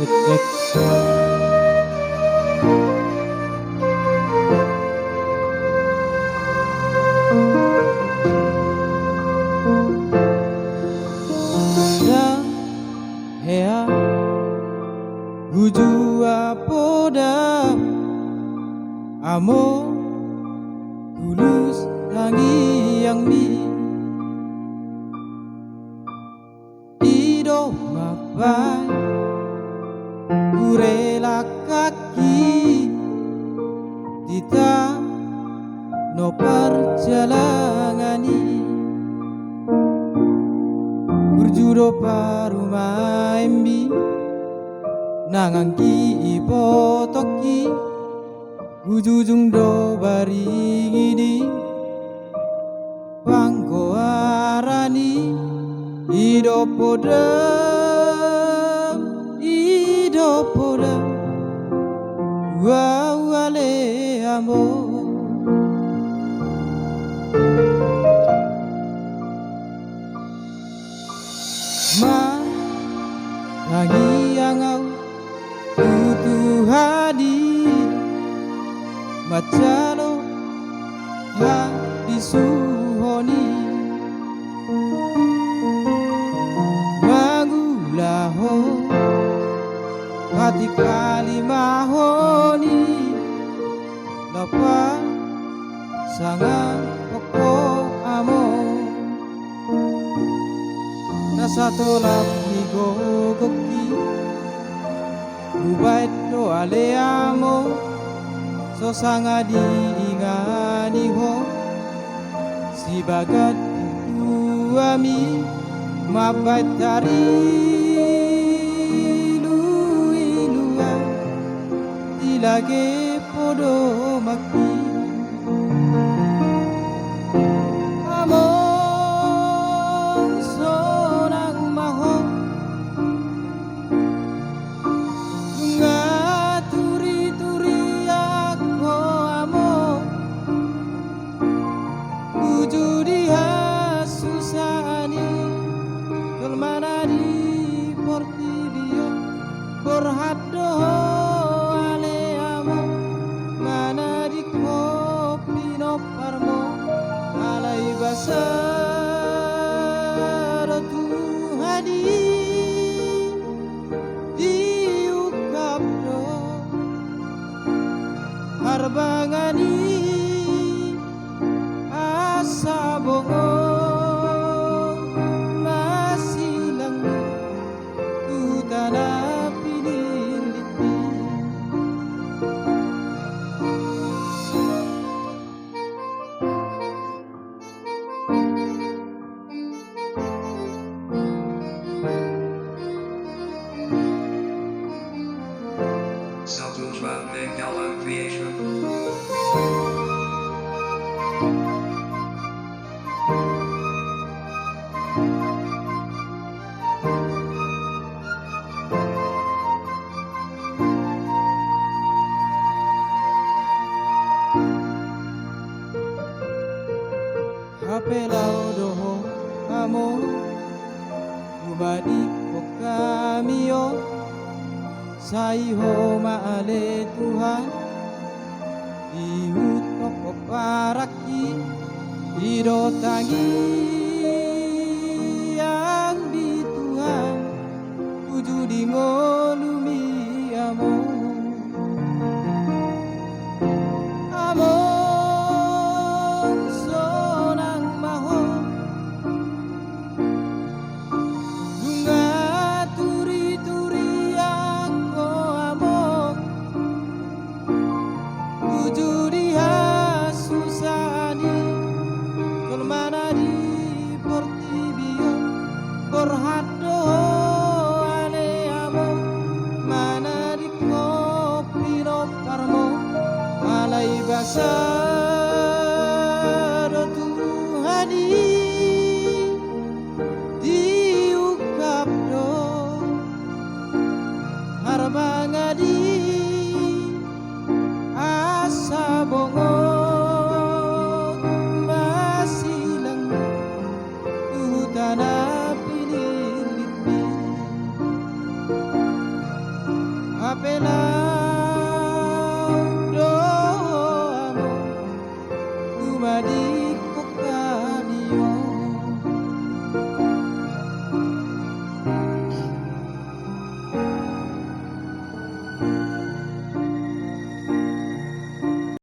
cek. Dan hea gujua poda amo tulus tangi yang mi ido mapai kurela kaki kita no perjalangani berjuro paruma embi nangangki ipotoki ujujung do baringidi pangko arani idopoda wawale amo ma lagi yang au butuh hadir macalo habisuhoni mangulaho hati kalimahoni dapat sangat pokok amo nasatolap ni gogoki ubait do ale amo so sangat diingani ho si bagat tuami mabait dari luiluan tilage podo maki among sonang maho ngaturi-turi ako amo ujudi hasusani kelmana di portibio borhado ale amo mana di kopi no parmo alai basar tuhadi diukapdo harbangani asa bongo masih langit tanah piniliti Saltutra Mandela Creation. Hapelau doho amo ubadi pokamio saiho maale Tuhan ihut no paraki ido tangi